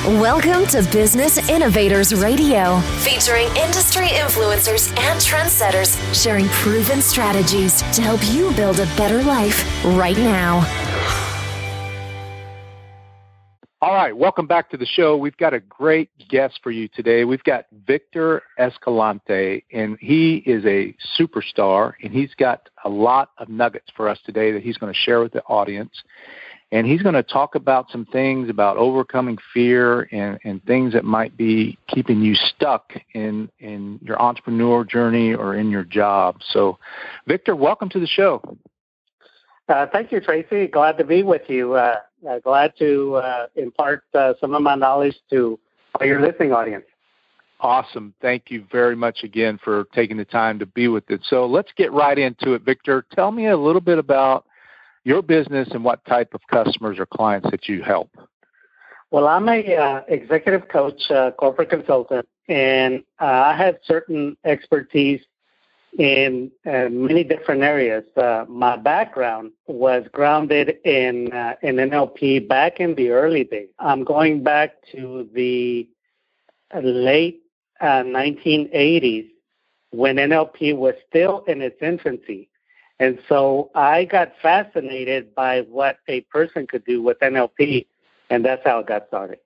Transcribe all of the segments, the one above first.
Welcome to Business Innovators Radio, featuring industry influencers and trendsetters sharing proven strategies to help you build a better life right now. All right, welcome back to the show. We've got a great guest for you today. We've got Victor Escalante, and he is a superstar, and he's got a lot of nuggets for us today that he's going to share with the audience. And he's going to talk about some things about overcoming fear and things that might be keeping you stuck in your entrepreneur journey or in your job. So, Victor, welcome to the show. Thank you, Tracy. Glad to be with you. Glad to impart some of my knowledge to your listening audience. Awesome. Thank you very much again for taking the time to be with it. So let's get right into it, Victor. Tell me a little bit about your business and what type of customers or clients that you help. Well, I'm a executive coach, corporate consultant, and I have certain expertise in many different areas. My background was grounded in NLP back in the early days. I'm going back to the late 1980s when NLP was still in its infancy. And so I got fascinated by what a person could do with NLP, and that's how it got started.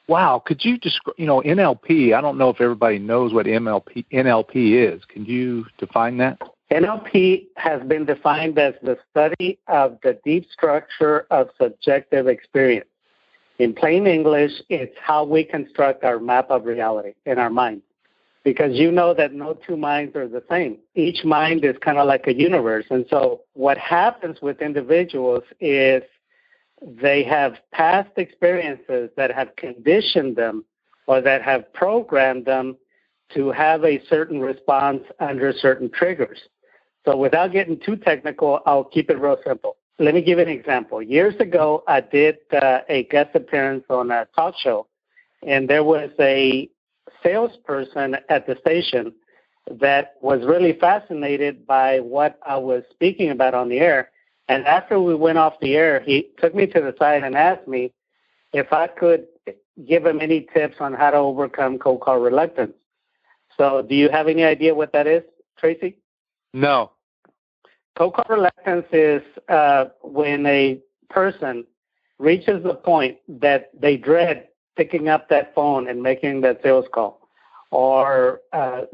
Wow. Could you describe, NLP, I don't know if everybody knows what NLP is. Can you define that? NLP has been defined as the study of the deep structure of subjective experience. In plain English, it's how we construct our map of reality in our mind. Because you know that no two minds are the same. Each mind is kind of like a universe. And so what happens with individuals is they have past experiences that have conditioned them or that have programmed them to have a certain response under certain triggers. So without getting too technical, I'll keep it real simple. Let me give you an example. Years ago, I did a guest appearance on a talk show, and there was a salesperson at the station that was really fascinated by what I was speaking about on the air. And after we went off the air, he took me to the side and asked me if I could give him any tips on how to overcome cold call reluctance. So do you have any idea what that is, Tracy? No. Cold call reluctance is when a person reaches the point that they dread picking up that phone and making that sales call, or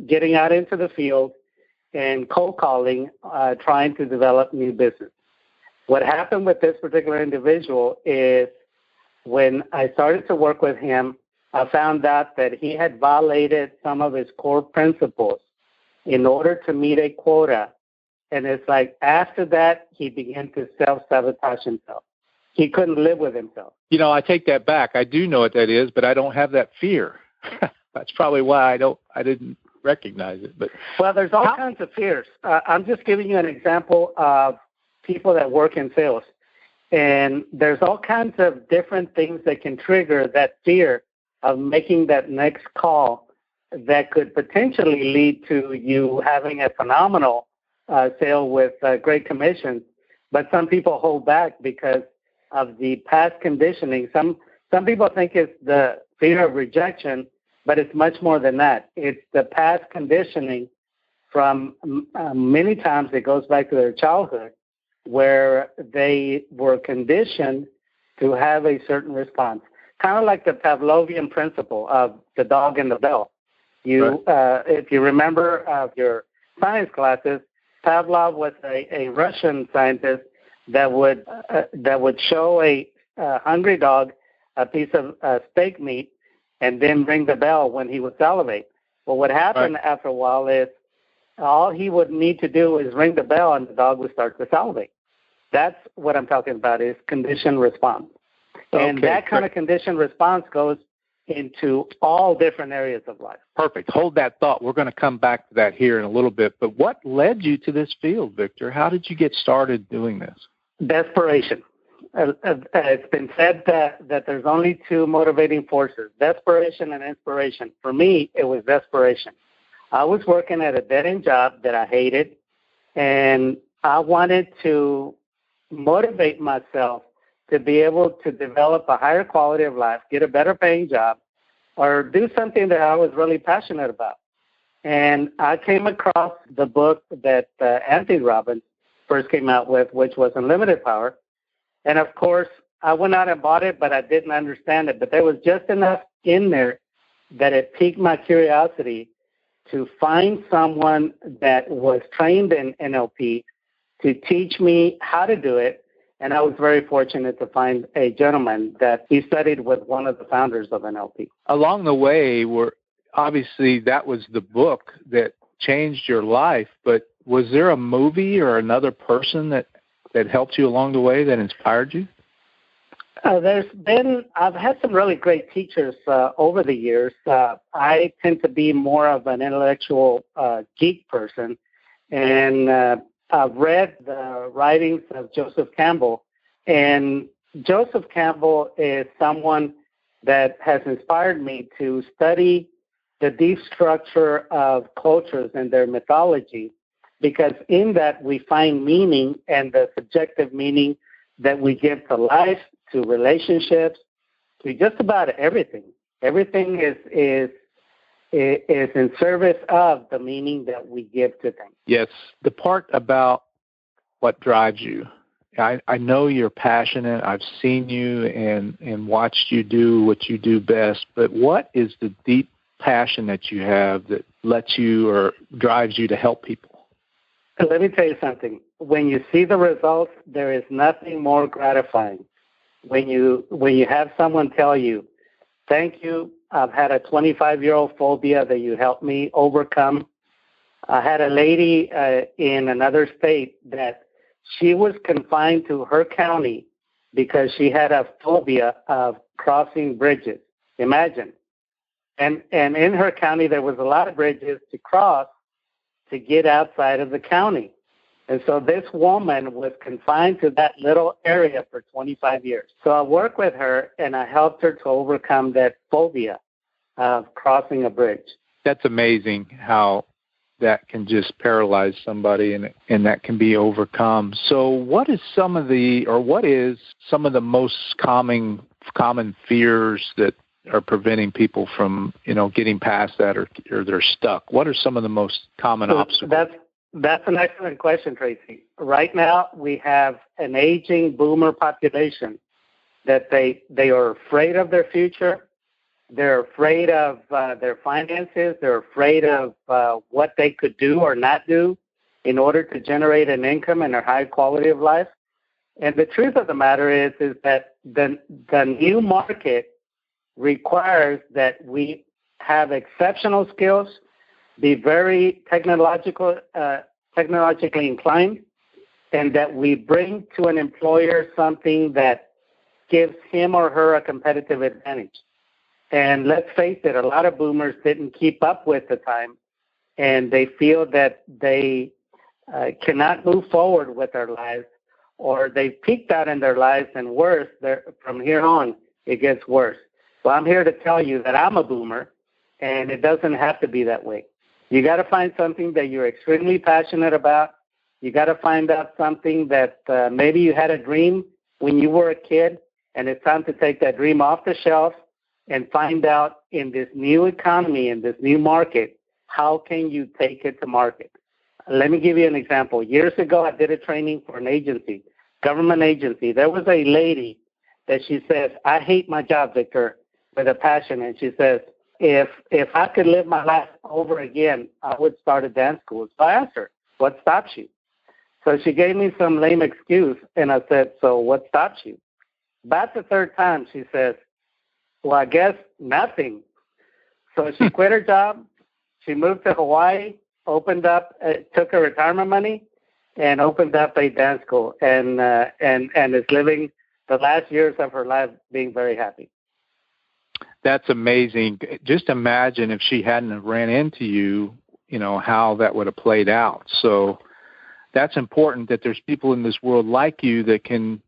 getting out into the field and cold calling, trying to develop new business. What happened with this particular individual is when I started to work with him, I found out that he had violated some of his core principles in order to meet a quota. And it's like after that, he began to self-sabotage himself. He couldn't live with himself. I take that back. I do know what that is, but I don't have that fear. That's probably why I didn't recognize it. But well, there's all kinds of fears. I'm just giving you an example of people that work in sales, and there's all kinds of different things that can trigger that fear of making that next call that could potentially lead to you having a phenomenal sale with great commissions. But some people hold back because of the past conditioning. Some people think it's the fear of rejection, but it's much more than that. It's the past conditioning from many times it goes back to their childhood, where they were conditioned to have a certain response. Kind of like the Pavlovian principle of the dog and the bell. If you remember your science classes, Pavlov was a Russian scientist that would show a hungry dog a piece of steak meat and then ring the bell when he would salivate. Well, what happened after a while is all he would need to do is ring the bell and the dog would start to salivate. That's what I'm talking about is conditioned response. And that kind of conditioned response goes into all different areas of life. Perfect. Hold that thought. We're going to come back to that here in a little bit. But what led you to this field, Victor? How did you get started doing this? Desperation. It's been said that there's only two motivating forces, desperation and inspiration. For me, it was desperation. I was working at a dead-end job that I hated, and I wanted to motivate myself to be able to develop a higher quality of life, get a better paying job, or do something that I was really passionate about. And I came across the book that Anthony Robbins first came out with, which was Unlimited Power. And of course, I went out and bought it, but I didn't understand it. But there was just enough in there that it piqued my curiosity to find someone that was trained in NLP to teach me how to do it. And I was very fortunate to find a gentleman that he studied with one of the founders of NLP. Along the way, obviously that was the book that changed your life, but was there a movie or another person that helped you along the way, that inspired you? I've had some really great teachers over the years. I tend to be more of an intellectual geek person, and I've read the writings of Joseph Campbell. And Joseph Campbell is someone that has inspired me to study the deep structure of cultures and their mythology, because in that we find meaning, and the subjective meaning that we give to life, to relationships, to just about everything. Everything is in service of the meaning that we give to things. Yes, the part about what drives you. I know you're passionate. I've seen you and watched you do what you do best, but what is the deep passion that you have that lets you or drives you to help people? Let me tell you something. When you see the results, there is nothing more gratifying. When you have someone tell you, thank you, I've had a 25-year-old phobia that you helped me overcome. I had a lady in another state that she was confined to her county because she had a phobia of crossing bridges. Imagine. And in her county, there was a lot of bridges to cross to get outside of the county. And so this woman was confined to that little area for 25 years. So I worked with her, and I helped her to overcome that phobia of crossing a bridge. That's amazing how that can just paralyze somebody and that can be overcome. So what is some of the most common fears that are preventing people from, getting past that or they're stuck? What are some of the most common obstacles? That's an excellent question, Tracy. Right now, we have an aging boomer population that they are afraid of their future. They're afraid of their finances. They're afraid of what they could do or not do in order to generate an income and a high quality of life. And the truth of the matter is that the new market requires that we have exceptional skills, be very technologically inclined, and that we bring to an employer something that gives him or her a competitive advantage. And let's face it, a lot of boomers didn't keep up with the time, and they feel that they cannot move forward with their lives, or they've peaked out in their lives, and worse, from here on, it gets worse. Well, I'm here to tell you that I'm a boomer, and it doesn't have to be that way. You got to find something that you're extremely passionate about. You got to find out something that maybe you had a dream when you were a kid, and it's time to take that dream off the shelf and find out in this new economy, in this new market, how can you take it to market? Let me give you an example. Years ago, I did a training for an agency, government agency. There was a lady that she says, I hate my job, Victor, with a passion. And she says, if I could live my life over again, I would start a dance school. So I asked her, what stops you? So she gave me some lame excuse, and I said, so what stops you? About the third time, she says, well, I guess nothing. So she quit her job. She moved to Hawaii, took her retirement money, and opened up a dance school, and is living the last years of her life being very happy. That's amazing. Just imagine if she hadn't ran into you, how that would have played out. So that's important that there's people in this world like you that can,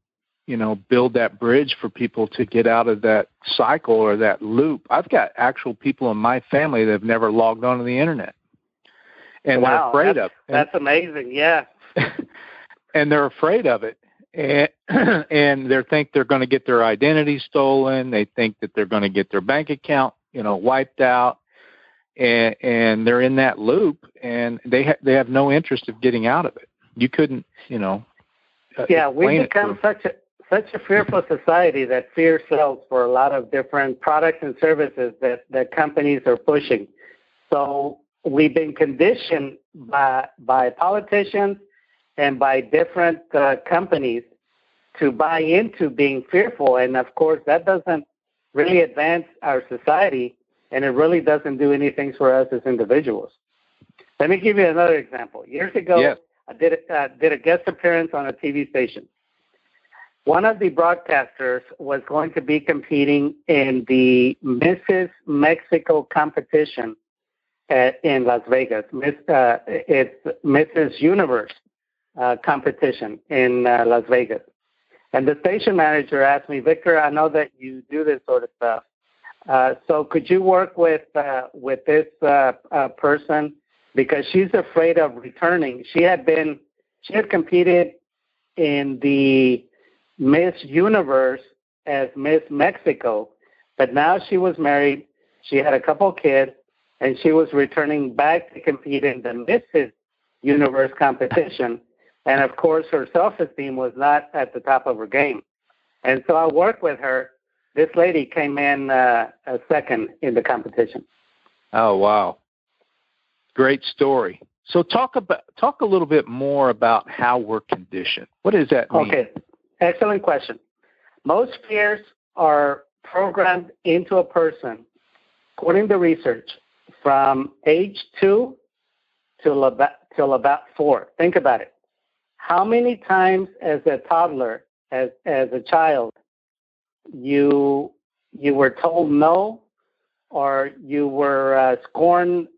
build that bridge for people to get out of that cycle or that loop. I've got actual people in my family that have never logged onto the internet. And wow, they're afraid of it. That's amazing, yeah. And they're afraid of it. and and they think they're going to get their identity stolen. They think that they're going to get their bank account, wiped out, and they're in that loop, and they have no interest of getting out of it. You couldn't, Yeah, we've become such a fearful society that fear sells for a lot of different products and services that companies are pushing. So we've been conditioned by politicians and by different companies to buy into being fearful. And, of course, that doesn't really advance our society, and it really doesn't do anything for us as individuals. Let me give you another example. Years ago, yes. I did a guest appearance on a TV station. One of the broadcasters was going to be competing in the Mrs. Mexico competition in Las Vegas. It's Mrs. Universe competition in Las Vegas. And the station manager asked me, Victor, I know that you do this sort of stuff. So could you work with this person, because she's afraid of returning. She had competed in the Miss Universe as Miss Mexico, but now she was married. She had a couple kids, and she was returning back to compete in the Mrs. Universe competition. And of course, her self-esteem was not at the top of her game. And so I worked with her. This lady came in second in the competition. Oh, wow. Great story. So talk a little bit more about how we're conditioned. What does that mean? Okay. Excellent question. Most fears are programmed into a person, according to research, from age 2 till about 4. Think about it. How many times as a toddler, as a child, you were told no, or you were scorned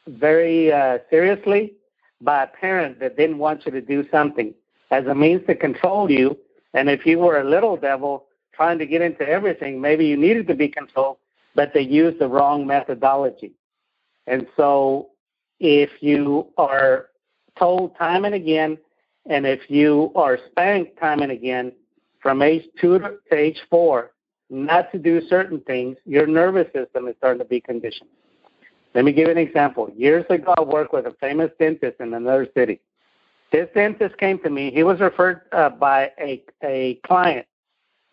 very seriously by a parent that didn't want you to do something as a means to control you? And if you were a little devil trying to get into everything, maybe you needed to be controlled, but they used the wrong methodology. And so if you are told time and again, and if you are spanked time and again from age 2 to age 4 not to do certain things, your nervous system is starting to be conditioned. Let me give you an example. Years ago, I worked with a famous dentist in another city. This dentist came to me. He was referred by a client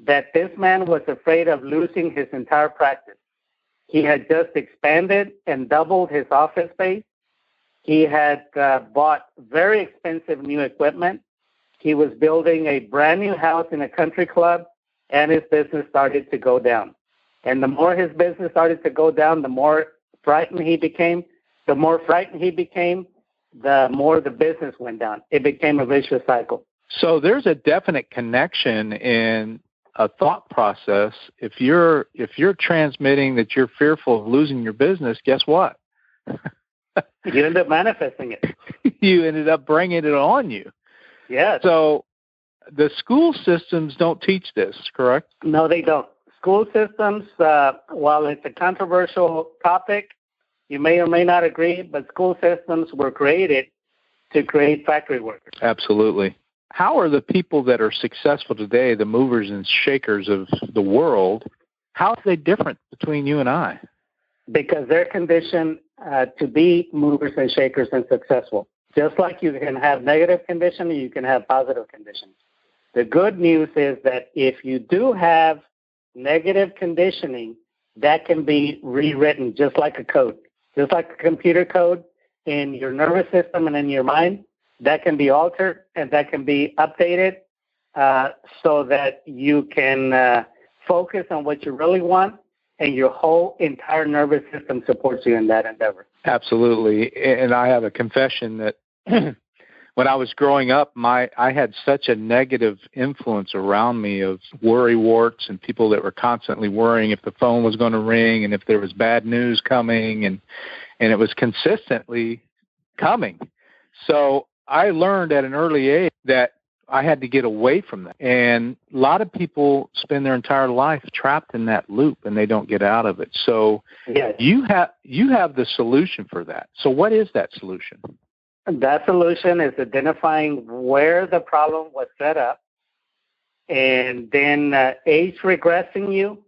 that this man was afraid of losing his entire practice. He had just expanded and doubled his office space. He had bought very expensive new equipment. He was building a brand new house in a country club, and his business started to go down. And the more his business started to go down, the more frightened he became. The more frightened he became, the more the business went down. It became a vicious cycle. So there's a definite connection in a thought process. If you're transmitting that you're fearful of losing your business, guess what? You end up manifesting it. You ended up bringing it on you. Yeah. So the school systems don't teach this, correct? No, they don't. School systems, while it's a controversial topic, you may or may not agree, but school systems were created to create factory workers. Absolutely. How are the people that are successful today, the movers and shakers of the world, how are they different between you and I? Because they're conditioned to be movers and shakers and successful. Just like you can have negative conditioning, you can have positive conditioning. The good news is that if you do have negative conditioning, that can be rewritten just like a code. Just like a computer code in your nervous system and in your mind, that can be altered and that can be updated so that you can focus on what you really want, and your whole entire nervous system supports you in that endeavor. Absolutely. And I have a confession that when I was growing up, I had such a negative influence around me of worrywarts and people that were constantly worrying if the phone was going to ring and if there was bad news coming, and it was consistently coming. So I learned at an early age that I had to get away from that. And a lot of people spend their entire life trapped in that loop and they don't get out of it. So yes. You have the solution for that. So what is that solution? That solution is identifying where the problem was set up, and then age regressing you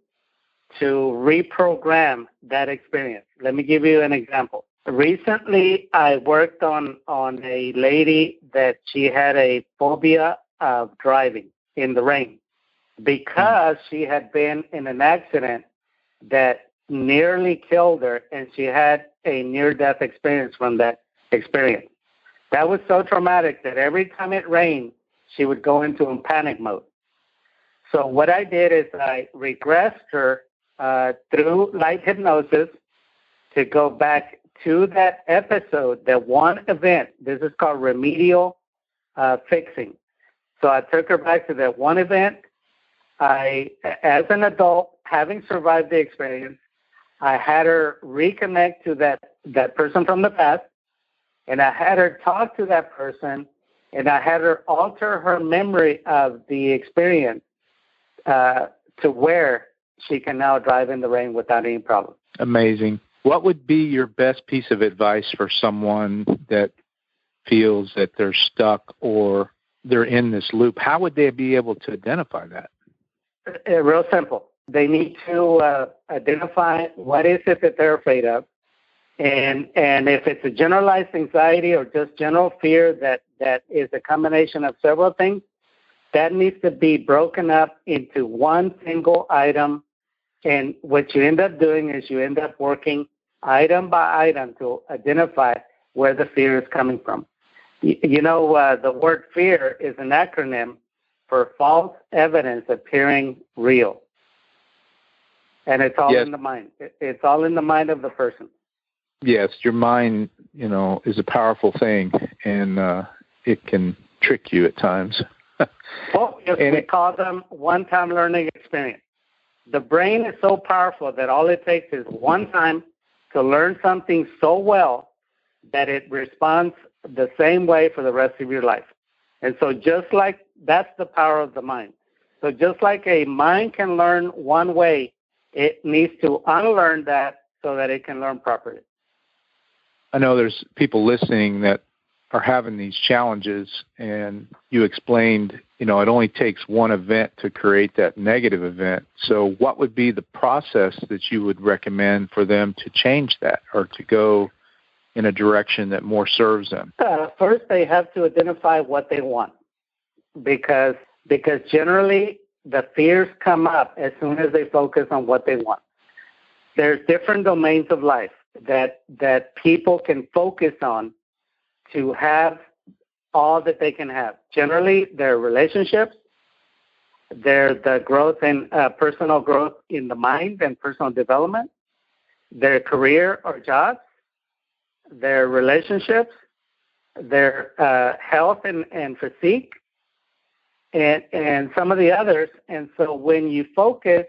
to reprogram that experience. Let me give you an example. Recently, I worked on a lady that she had a phobia of driving in the rain because she had been in an accident that nearly killed her, and she had a near-death experience from that experience. That was so traumatic that every time it rained, she would go into a panic mode. So what I did is I regressed her through light hypnosis to go back to that episode, that one event. This is called remedial fixing. So I took her back to that one event. As an adult, having survived the experience, I had her reconnect to that person from the past, and I had her talk to that person, and I had her alter her memory of the experience to where she can now drive in the rain without any problem. Amazing. What would be your best piece of advice for someone that feels that they're stuck or they're in this loop? How would they be able to identify that? Real simple. They need to identify what is it that they're afraid of. And if it's a generalized anxiety or just general fear that is a combination of several things, that needs to be broken up into one single item. And what you end up doing is you end up working item by item to identify where the fear is coming from. The word fear is an acronym for false evidence appearing real. And it's all in the mind. It's all in the mind of the person. Yes, your mind, is a powerful thing, and it can trick you at times. Well, we call them one-time learning experience. The brain is so powerful that all it takes is one time to learn something so well that it responds the same way for the rest of your life. And so just like that's the power of the mind. So just like a mind can learn one way, it needs to unlearn that so that it can learn properly. I know there's people listening that are having these challenges, and you explained, it only takes one event to create that negative event. So what would be the process that you would recommend for them to change that or to go in a direction that more serves them? First, they have to identify what they want, because generally the fears come up as soon as they focus on what they want. There's different domains of life that people can focus on to have all that they can have. Generally, their relationships, the growth and personal growth in the mind and personal development, their career or jobs, their relationships, their health and physique, and some of the others. And so when you focus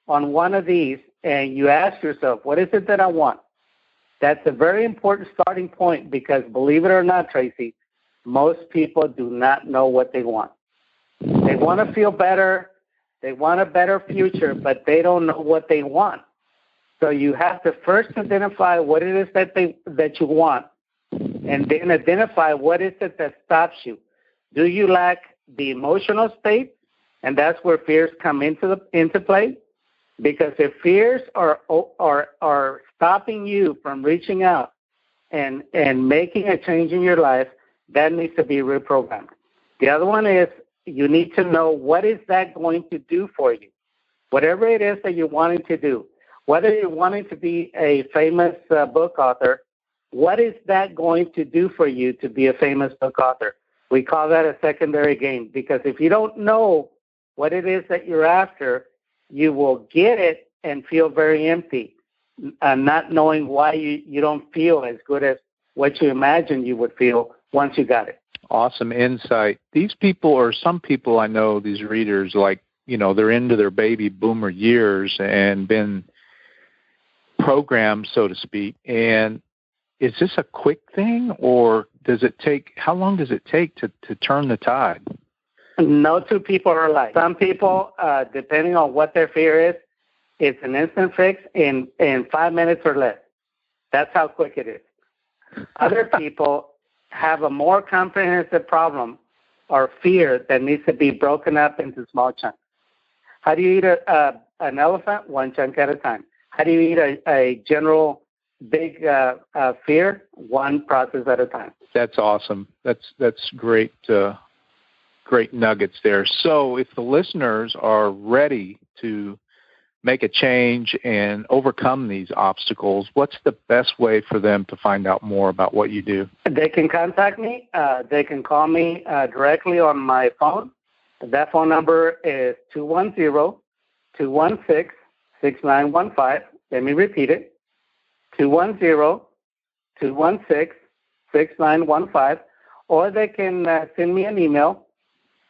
on one of these and you ask yourself, what is it that I want? That's a very important starting point, because believe it or not, Tracy, most people do not know what they want. They want to feel better. They want a better future, but they don't know what they want. So you have to first identify what it is that you want, and then identify what is it that stops you. Do you lack the emotional state? And that's where fears come into play. Because if fears are stopping you from reaching out and making a change in your life, that needs to be reprogrammed. The other one is you need to know what is that going to do for you. Whatever it is that you're wanting to do, whether you're wanting to be a famous book author, what is that going to do for you to be a famous book author? We call that a secondary gain, because if you don't know what it is that you're after, you will get it and feel very empty, not knowing why you don't feel as good as what you imagined you would feel once you got it. Awesome insight. These people, or some people I know, these readers, they're into their baby boomer years and been programmed, so to speak. And is this a quick thing, or how long does it take to turn the tide? No two people are alike. Some people, depending on what their fear is, it's an instant fix in 5 minutes or less. That's how quick it is. Other people have a more comprehensive problem or fear that needs to be broken up into small chunks. How do you eat an elephant? One chunk at a time. How do you eat a general big fear? One process at a time. That's awesome. That's great. Great nuggets there. So if the listeners are ready to make a change and overcome these obstacles, what's the best way for them to find out more about what you do? They can contact me. They can call me directly on my phone. That phone number is 210-216-6915. Let me repeat it. 210-216-6915. Or they can send me an email.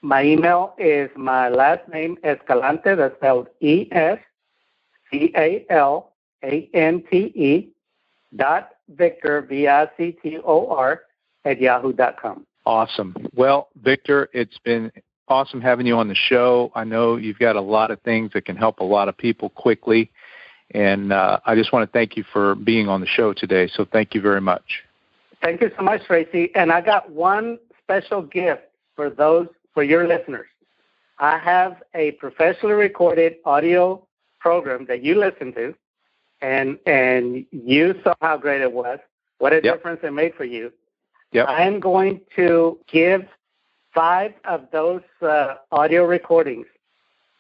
My email is my last name, Escalante, that's spelled ESCALANTE .Victor, VICTOR, @yahoo.com. Awesome. Well, Victor, it's been awesome having you on the show. I know you've got a lot of things that can help a lot of people quickly, and I just want to thank you for being on the show today, so thank you very much. Thank you so much, Tracy. And I got one special gift for your listeners. I have a professionally recorded audio program that you listen to, and you saw how great it was, what a difference it made for you. Yep. I am going to give 5 of those audio recordings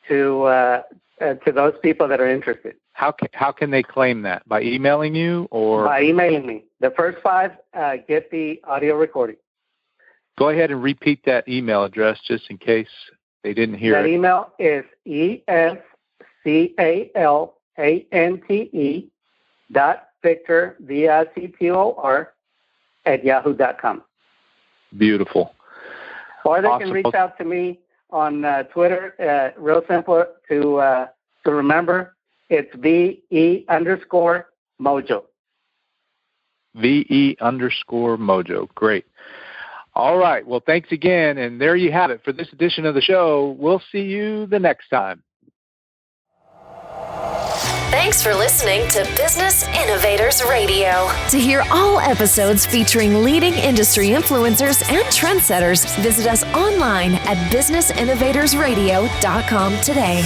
to those people that are interested. How can they claim that? By emailing you or? By emailing me. The first 5 get the audio recording. Go ahead and repeat that email address just in case they didn't hear it. That email is ESCALANTE .Victor, VICTOR, @yahoo.com. Beautiful. Or they can reach out to me on Twitter. Real simple to remember. It's VE_Mojo. VE_Mojo. Great. All right. Well, thanks again. And there you have it for this edition of the show. We'll see you the next time. Thanks for listening to Business Innovators Radio. To hear all episodes featuring leading industry influencers and trendsetters, visit us online at businessinnovatorsradio.com today.